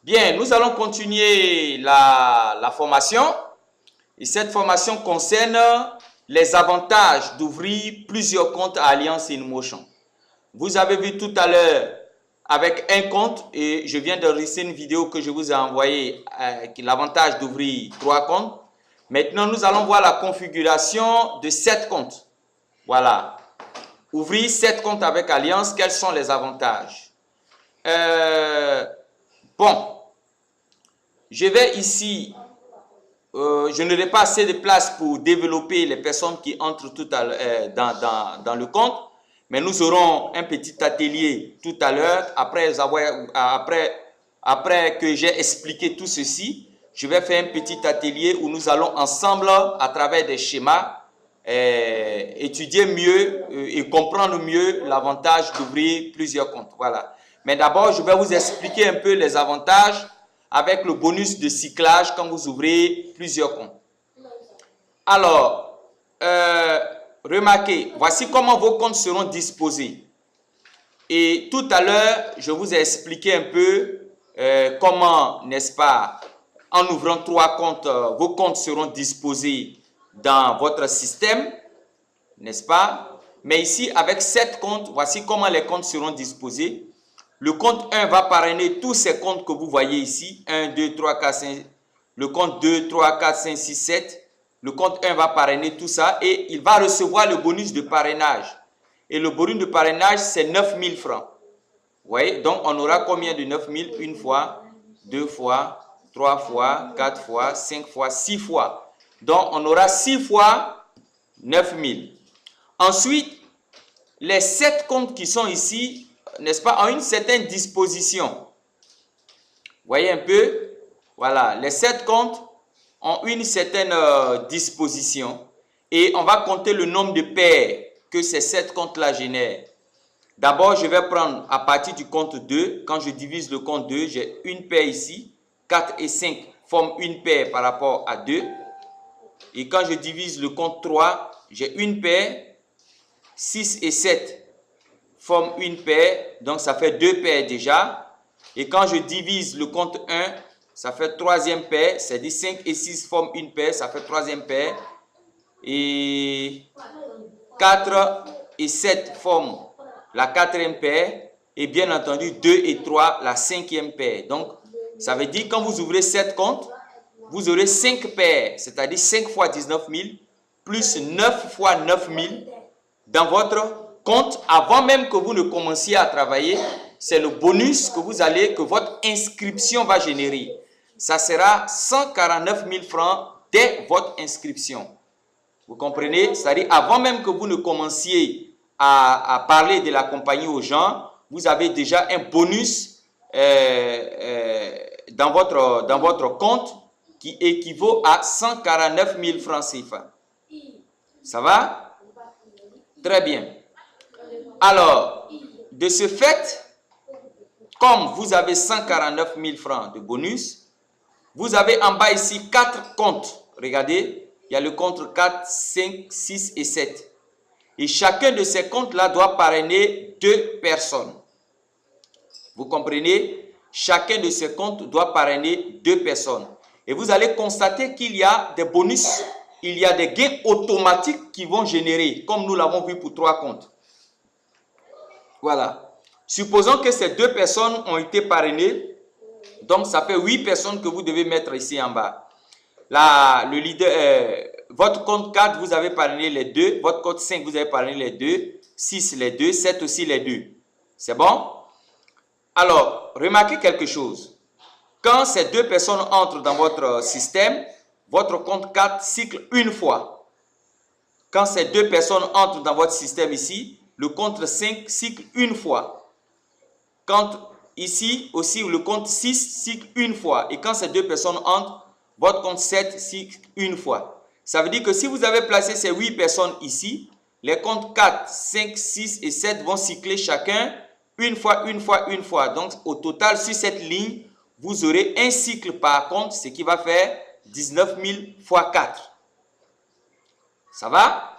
Bien, nous allons continuer la formation. Et cette formation concerne les avantages d'ouvrir plusieurs comptes à Alliance InMotion. Vous avez vu tout à l'heure avec un compte et je viens d'enregistrer une vidéo que je vous ai envoyée l'avantage d'ouvrir 3 comptes. Maintenant, nous allons voir la configuration de 7 comptes. Voilà. Ouvrir 7 comptes avec Alliance, quels sont les avantages? Bon, je vais ici, je n'aurai pas assez de place pour développer les personnes qui entrent tout à dans le compte, mais nous aurons un petit atelier tout à l'heure, après que j'ai expliqué tout ceci, je vais faire un petit atelier où nous allons ensemble, à travers des schémas, étudier mieux et comprendre mieux l'avantage d'ouvrir plusieurs comptes. Voilà. Mais d'abord, je vais vous expliquer un peu les avantages avec le bonus de cyclage quand vous ouvrez plusieurs comptes. Alors, remarquez, voici comment vos comptes seront disposés. Et tout à l'heure, je vous ai expliqué un peu comment, n'est-ce pas, en ouvrant 3 comptes, vos comptes seront disposés dans votre système, n'est-ce pas? Mais ici, avec 7 comptes, voici comment les comptes seront disposés. Le compte 1 va parrainer tous ces comptes que vous voyez ici. 1, 2, 3, 4, 5. Le compte 2, 3, 4, 5, 6, 7. Le compte 1 va parrainer tout ça et il va recevoir le bonus de parrainage. Et le bonus de parrainage, c'est 9 000 francs. Vous voyez? Donc, on aura combien de 9 000? Une fois, 2 fois, 3 fois, 4 fois, 5 fois, 6 fois. Donc, on aura 6 fois 9 000. Ensuite, les 7 comptes qui sont ici, n'est-ce pas, ont une certaine disposition. Vous voyez un peu? Voilà, les 7 comptes ont une certaine disposition. Et on va compter le nombre de paires que ces 7 comptes-là génèrent. D'abord, je vais prendre à partir du compte 2. Quand je divise le compte 2, j'ai une paire ici. 4 et 5 forment une paire par rapport à 2. Et quand je divise le compte 3, j'ai une paire. 6 et 7 forment une paire, donc ça fait 2 paires déjà. Et quand je divise le compte 1, ça fait 3e paire, c'est-à-dire 5 et 6 forment une paire, ça fait 3e paire. Et 4 et 7 forment la 4e paire. Et bien entendu, 2 et 3, la 5e paire. Donc, ça veut dire quand vous ouvrez 7 comptes, vous aurez 5 paires, c'est-à-dire 5 fois 19 000, plus 9 fois 9 000 dans votre compte avant même que vous ne commenciez à travailler. C'est le bonus que votre inscription va générer. Ça sera 149 000 francs dès votre inscription. Vous comprenez? C'est-à-dire avant même que vous ne commenciez à parler de la compagnie aux gens, vous avez déjà un bonus dans votre compte qui équivaut à 149 000 francs CFA. Ça va? Très bien. Alors, de ce fait, comme vous avez 149 000 francs de bonus, vous avez en bas ici 4 comptes. Regardez, il y a le compte 4, 5, 6 et 7. Et chacun de ces comptes-là doit parrainer 2 personnes. Vous comprenez? Chacun de ces comptes doit parrainer 2 personnes. Et vous allez constater qu'il y a des bonus, il y a des gains automatiques qui vont générer, comme nous l'avons vu pour 3 comptes. Voilà. Supposons que ces 2 personnes ont été parrainées. Donc, ça fait 8 personnes que vous devez mettre ici en bas. Là, le leader, votre compte 4, vous avez parrainé les 2. Votre compte 5, vous avez parrainé les 2. 6, les 2. 7 aussi, les 2. C'est bon? Alors, remarquez quelque chose. Quand ces 2 personnes entrent dans votre système, votre compte 4 cycle une fois. Quand ces 2 personnes entrent dans votre système ici, le compte 5 cycle une fois. Quand ici aussi, le compte 6 cycle une fois. Et quand ces 2 personnes entrent, votre compte 7 cycle une fois. Ça veut dire que si vous avez placé ces 8 personnes ici, les comptes 4, 5, 6 et 7 vont cycler chacun une fois, une fois, une fois. Donc, au total, sur cette ligne, vous aurez un cycle par compte, ce qui va faire 19 000 fois 4. Ça va?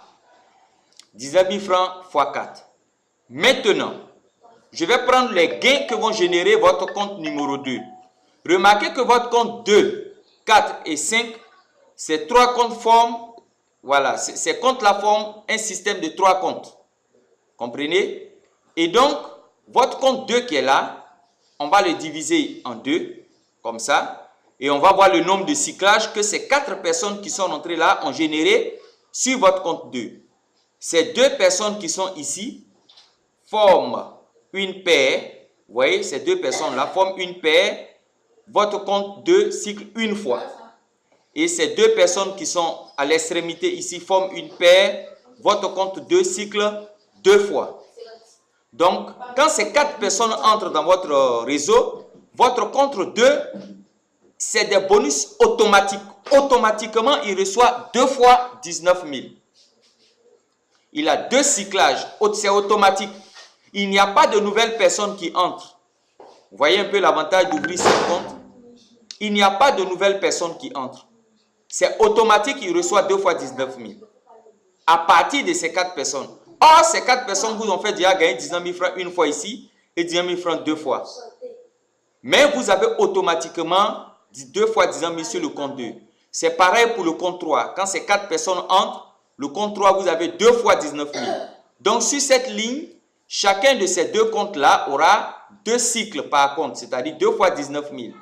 19 000 francs fois 4. Maintenant, je vais prendre les gains que vont générer votre compte numéro 2. Remarquez que votre compte 2, 4 et 5, ces trois comptes forment, voilà, ces comptes-là forment un système de trois comptes. Comprenez? Et donc, votre compte 2 qui est là, on va le diviser en deux, comme ça. Et on va voir le nombre de cyclages que ces 4 personnes qui sont entrées là ont généré sur votre compte 2. Ces 2 personnes qui sont ici forment une paire. Vous voyez, ces 2 personnes-là forment une paire. Votre compte 2 cycle une fois. Et ces 2 personnes qui sont à l'extrémité ici forment une paire. Votre compte 2 cycle 2 fois. Donc, quand ces 4 personnes entrent dans votre réseau, votre compte 2, c'est des bonus automatiques. Automatiquement, il reçoit 2 fois 19 000. Il a 2 cyclages, c'est automatique. Il n'y a pas de nouvelles personnes qui entrent. Vous voyez un peu l'avantage d'ouvrir ce compte? Il n'y a pas de nouvelles personnes qui entrent. C'est automatique, il reçoit 2 fois 19 000. À partir de ces 4 personnes. Or, ces 4 personnes vous ont fait déjà gagner 19 000 francs une fois ici et 19 000 francs 2 fois. Mais vous avez automatiquement 2 fois 19 000 sur le compte 2. C'est pareil pour le compte 3. Quand ces 4 personnes entrent, le compte 3, vous avez 2 fois 19 000. Donc, sur cette ligne, chacun de ces 2 comptes-là aura 2 cycles par compte, c'est-à-dire 2 fois 19 000.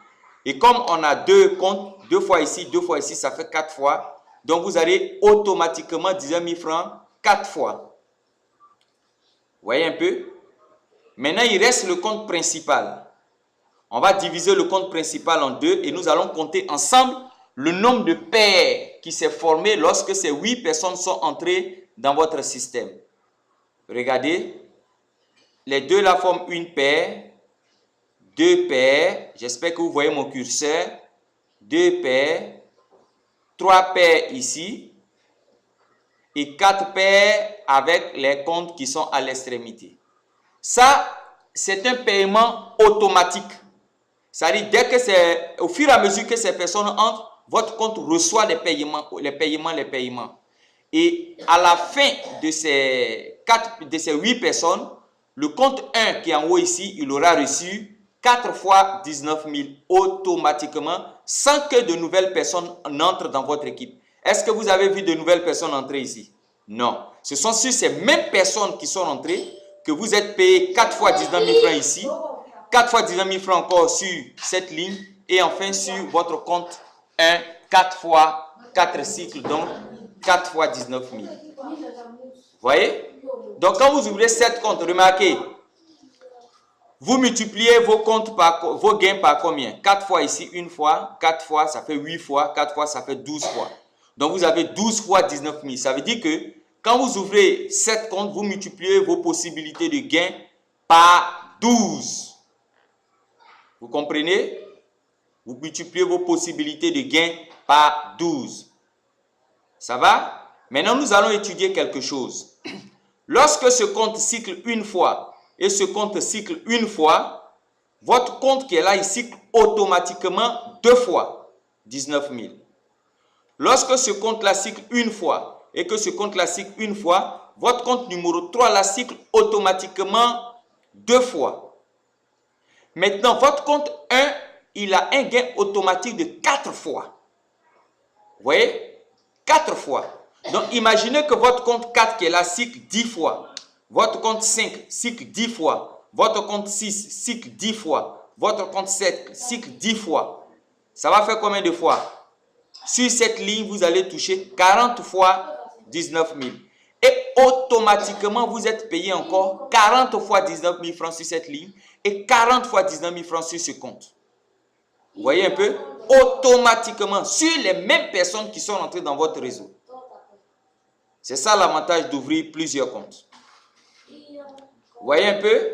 Et comme on a 2 comptes, 2 fois ici, ça fait 4 fois. Donc, vous allez automatiquement 19 000 francs 4 fois. Vous voyez un peu? Maintenant, il reste le compte principal. On va diviser le compte principal en 2 et nous allons compter ensemble le nombre de paires qui s'est formé lorsque ces 8 personnes sont entrées dans votre système. Regardez, les 2 là forment une paire, 2 paires, j'espère que vous voyez mon curseur, 2 paires, 3 paires ici et 4 paires avec les comptes qui sont à l'extrémité. Ça, c'est un paiement automatique. C'est-à-dire, dès que c'est au fur et à mesure que ces personnes entrent, votre compte reçoit les paiements. Et à la fin de ces 8 personnes, le compte 1 qui est en haut ici, il aura reçu 4 fois 19 000 automatiquement sans que de nouvelles personnes n'entrent dans votre équipe. Est-ce que vous avez vu de nouvelles personnes entrer ici? Non. Ce sont sur ces mêmes personnes qui sont entrées que vous êtes payé 4 fois 19 000 francs ici, 4 fois 19 000 francs encore sur cette ligne et enfin sur votre compte 1, 4 fois 4 cycles, donc 4 fois 19 000. Vous voyez? Donc quand vous ouvrez cette compte, remarquez, vous multipliez vos gains par combien? 4 fois ici, une fois, 4 fois, ça fait 8 fois, 4 fois, ça fait 12 fois. Donc vous avez 12 fois 19 000. Ça veut dire que quand vous ouvrez cette compte, vous multipliez vos possibilités de gain par 12. Vous comprenez? Vous multipliez vos possibilités de gain par 12. Ça va? Maintenant, nous allons étudier quelque chose. Lorsque ce compte cycle une fois et ce compte cycle une fois, votre compte qui est là, il cycle automatiquement 2 fois 19 000. Lorsque ce compte-là cycle une fois et que ce compte-là cycle une fois, votre compte numéro 3 là cycle automatiquement 2 fois. Maintenant, votre compte 1, il a un gain automatique de 4 fois. Vous voyez? 4 fois. Donc, imaginez que votre compte 4 qui est là cycle 10 fois. Votre compte 5 cycle 10 fois. Votre compte 6 cycle 10 fois. Votre compte 7 cycle 10 fois. Ça va faire combien de fois? Sur cette ligne, vous allez toucher 40 fois 19 000. Et automatiquement, vous êtes payé encore 40 fois 19 000 francs sur cette ligne et 40 fois 19 000 francs sur ce compte. Vous voyez un peu? Automatiquement, sur les mêmes personnes qui sont entrées dans votre réseau. C'est ça l'avantage d'ouvrir plusieurs comptes. Vous voyez un peu?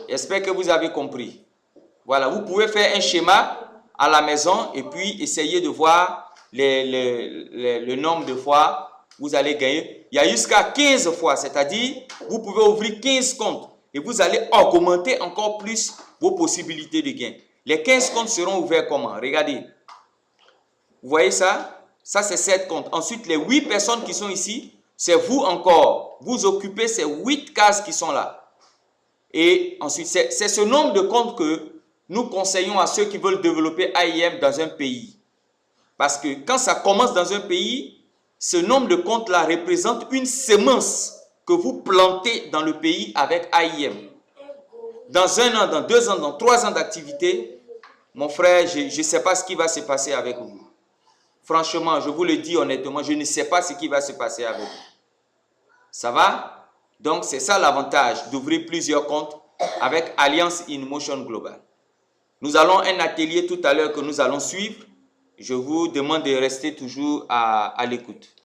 J'espère que vous avez compris. Voilà, vous pouvez faire un schéma à la maison et puis essayer de voir le nombre de fois vous allez gagner. Il y a jusqu'à 15 fois, c'est-à-dire vous pouvez ouvrir 15 comptes et vous allez augmenter encore plus vos possibilités de gain. Les 15 comptes seront ouverts comment? Regardez. Vous voyez ça? Ça, c'est 7 comptes. Ensuite, les 8 personnes qui sont ici, c'est vous encore. Vous occupez ces 8 cases qui sont là. Et ensuite, c'est ce nombre de comptes que nous conseillons à ceux qui veulent développer AIM dans un pays. Parce que quand ça commence dans un pays, ce nombre de comptes-là représente une semence que vous plantez dans le pays avec AIM. Dans 1 an, dans 2 ans, dans 3 ans d'activité, mon frère, je ne sais pas ce qui va se passer avec vous. Franchement, je vous le dis honnêtement, je ne sais pas ce qui va se passer avec vous. Ça va? Donc, c'est ça l'avantage d'ouvrir plusieurs comptes avec Alliance InMotion Global. Nous allons un atelier tout à l'heure que nous allons suivre. Je vous demande de rester toujours à l'écoute.